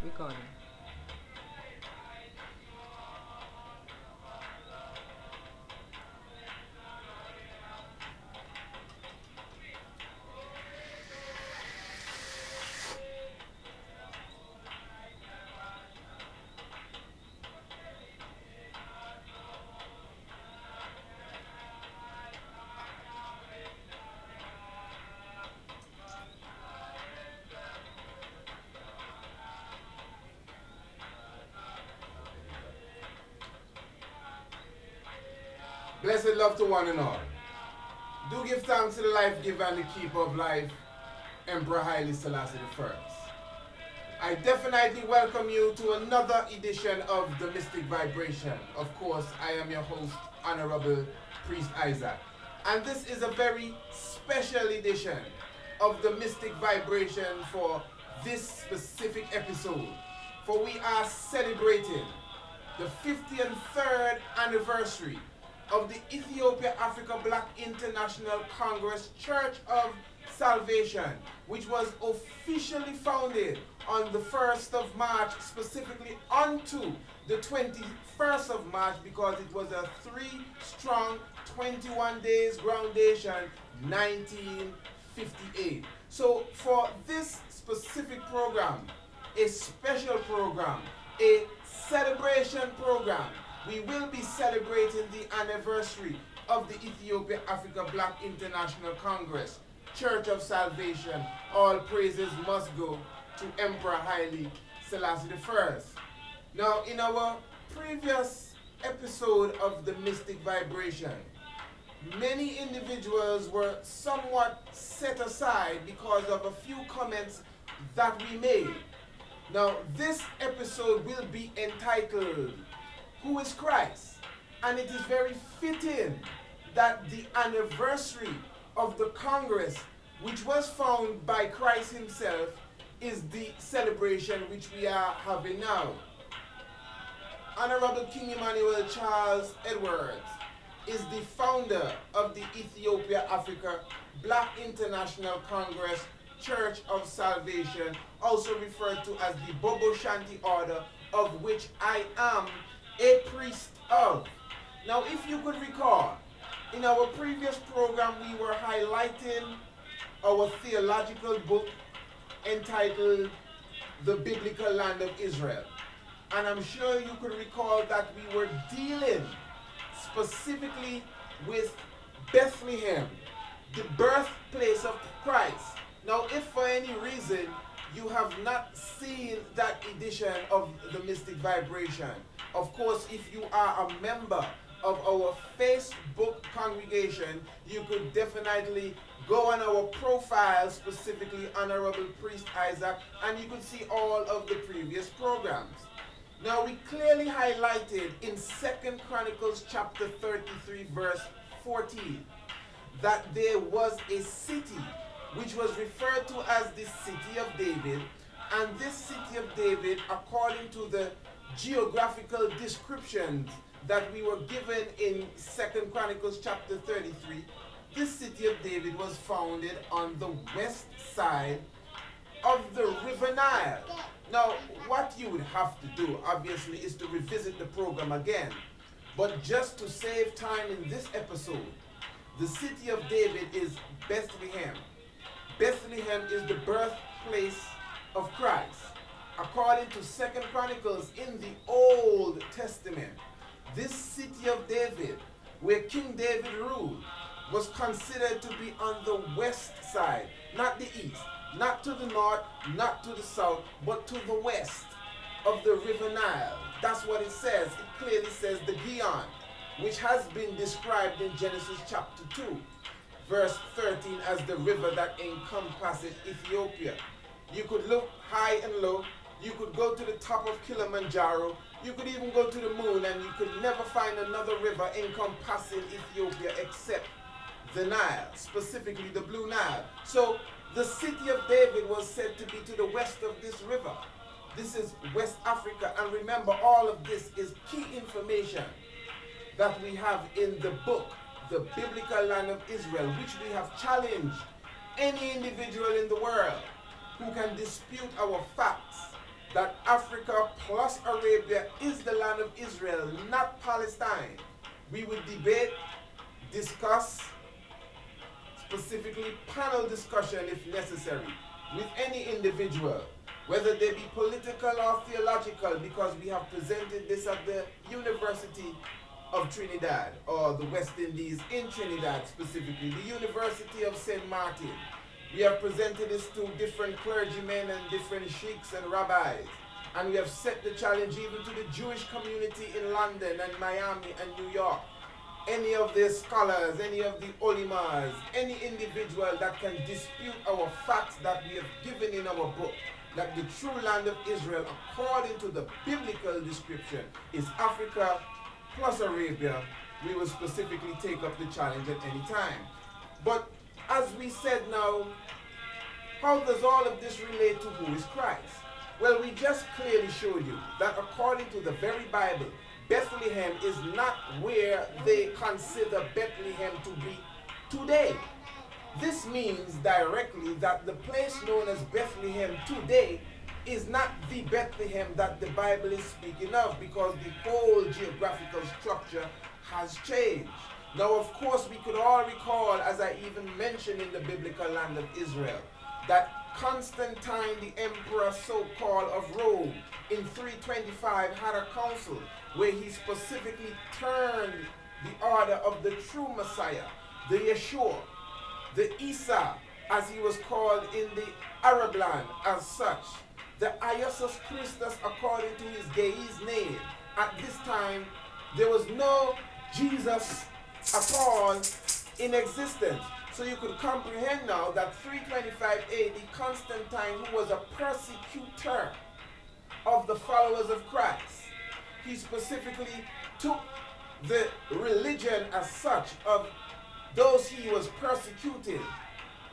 Recording. Blessed love to one and all. Do give thanks to the life giver and the keeper of life, Emperor Haile Selassie I. I definitely welcome you to another edition of the Mystic Vibration. Of course, I am your host, Hon.Priest Isaac. And this is a very special edition of the Mystic Vibration for this specific episode. For we are celebrating the 53rd anniversary of the Ethiopia Africa Black International Congress Church of Salvation, which was officially founded on the 1st of March, specifically onto the 21st of March, because it was a 3-strong 21 days groundation, 1958. So for this specific program, a special program, a celebration program, we will be celebrating the anniversary of the Ethiopia Africa Black International Congress, Church of Salvation. All praises must go to Emperor Haile Selassie I. Now, in our previous episode of the Mystic Vibration, many individuals were somewhat set aside because of a few comments that we made. Now, this episode will be entitled, Who is Christ? And it is very fitting that the anniversary of the Congress, which was founded by Christ himself, is the celebration which we are having now. Honorable King Emmanuel Charles Edwards is the founder of the Ethiopia Africa Black International Congress Church of Salvation, also referred to as the Bobo Shanti Order, of which I am a priest of. Now, if you could recall, in our previous program we were highlighting our theological book entitled The Biblical Land of Israel. And I'm sure you could recall that we were dealing specifically with Bethlehem, the birthplace of Christ. Now, if for any reason you have not seen that edition of the Mystic Vibration, of course, if you are a member of our Facebook congregation, you could definitely go on our profile, specifically Honorable Priest Isaac, and you could see all of the previous programs. Now, we clearly highlighted in 2 Chronicles chapter 33, verse 14, that there was a city which was referred to as the City of David, and this City of David, according to the geographical descriptions that we were given in 2 Chronicles chapter 33, this City of David was founded on the west side of the River Nile. Now, what you would have to do, obviously, is to revisit the program again. But just to save time in this episode, the City of David is Bethlehem. Bethlehem is the birthplace of Christ. According to 2 Chronicles in the Old Testament, this City of David, where King David ruled, was considered to be on the west side, not the east, not to the north, not to the south, but to the west of the River Nile. That's what it says. It clearly says the Gihon, which has been described in Genesis chapter 2, verse 13, as the river that encompasses Ethiopia. You could look high and low. You could go to the top of Kilimanjaro. You could even go to the moon, and you could never find another river encompassing Ethiopia except the Nile, specifically the Blue Nile. So the City of David was said to be to the west of this river. This is West Africa, and remember, all of this is key information that we have in the book, The Biblical Land of Israel, which we have challenged any individual in the world who can dispute our facts that Africa plus Arabia is the land of Israel, not Palestine. We would debate, discuss, specifically panel discussion if necessary, with any individual, whether they be political or theological, because we have presented this at the University of Trinidad, or the West Indies in Trinidad specifically, the University of St. Martin. We have presented this to different clergymen and different sheikhs and rabbis. And we have set the challenge even to the Jewish community in London and Miami and New York. Any of the scholars, any of the ulemas, any individual that can dispute our facts that we have given in our book, that the true land of Israel, according to the biblical description, is Africa plus Arabia, we will specifically take up the challenge at any time. But as we said now, how does all of this relate to who is Christ? Well, we just clearly showed you that according to the very Bible, Bethlehem is not where they consider Bethlehem to be today. This means directly that the place known as Bethlehem today is not the Bethlehem that the Bible is speaking of, because the whole geographical structure has changed. Now, of course, we could all recall, as I even mentioned in the biblical land of Israel, that Constantine, the emperor so-called of Rome, in 325 had a council where he specifically turned the order of the true Messiah, the Yeshua, the Isa, as he was called in the Arab land as such, the Hon.Priest according to his Ge'ez name. At this time, there was no Jesus at all in existence. So you could comprehend now that 325 AD, Constantine, who was a persecutor of the followers of Christ, he specifically took the religion as such of those he was persecuting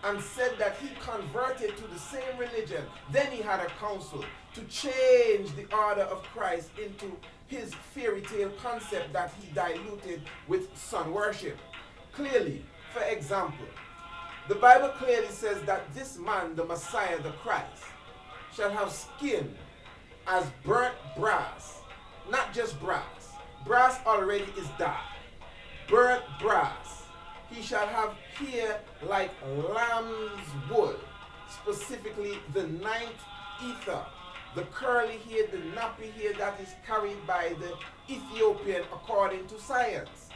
and said that he converted to the same religion. Then he had a council to change the order of Christ into his fairy tale concept that he diluted with sun worship. Clearly, for example, the Bible clearly says that this man, the Messiah, the Christ, shall have skin as burnt brass. Not just brass. Brass already is dark. Burnt brass. He shall have hair like lamb's wool, specifically the ninth ether, the curly hair, the nappy hair that is carried by the Ethiopian according to science.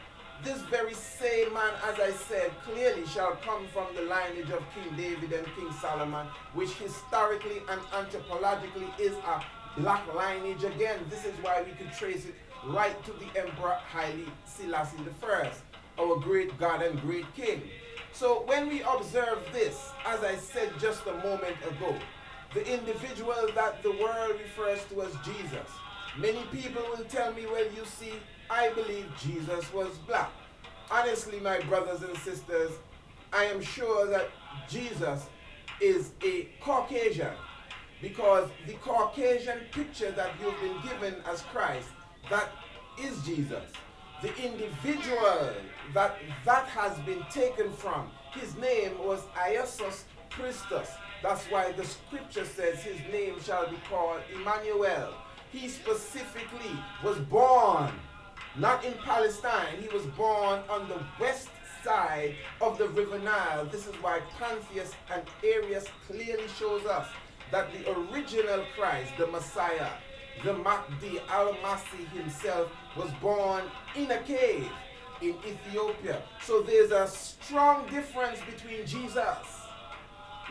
This very same man, as I said, clearly shall come from the lineage of King David and King Solomon, which historically and anthropologically is a black lineage again. This is why we could trace it right to the Emperor Haile Selassie I, our great God and great King. So when we observe this, as I said just a moment ago, the individual that the world refers to as Jesus, many people will tell me, well, you see, I believe Jesus was black. Honestly, my brothers and sisters, I am sure that Jesus is a Caucasian, because the Caucasian picture that you've been given as Christ, that is Jesus. The individual that has been taken from, his name was Hon.Priest. That's why the scripture says his name shall be called Emmanuel. He specifically was born not in Palestine. He was born on the west side of the River Nile. This is why Pantheus and Arius clearly shows us that the original Christ, the Messiah, the Mahdi al-Masih himself, was born in a cave in Ethiopia. So there's a strong difference between Jesus,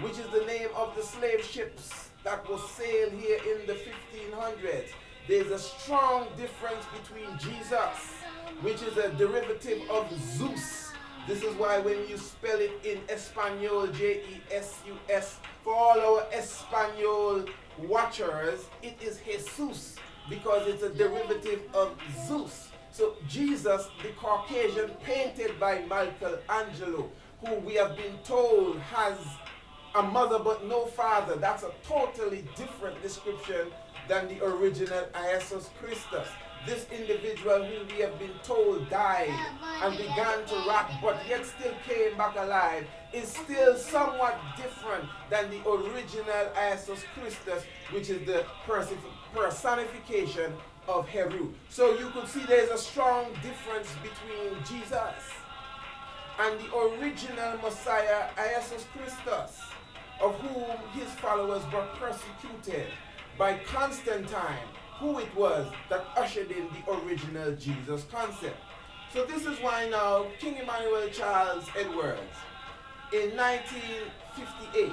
which is the name of the slave ships that will sail here in the 1500s. There's a strong difference between Jesus, which is a derivative of Zeus. This is why when you spell it in Espanol, J-E-S-U-S, for all our Espanol watchers, it is Jesus, because it's a derivative of Zeus. So Jesus, the Caucasian, painted by Michelangelo, who we have been told has a mother but no father, that's a totally different description than the original Hon.Priest. this individual who we have been told died and began to rot but yet still came back alive is still somewhat different than the original Iesus Christus, which is the personification of Heru. So you could see there's a strong difference between Jesus and the original Messiah, Iesus Christus, of whom his followers were persecuted by Constantine, who it was that ushered in the original Jesus concept. So this is why now King Emmanuel Charles Edwards in 1958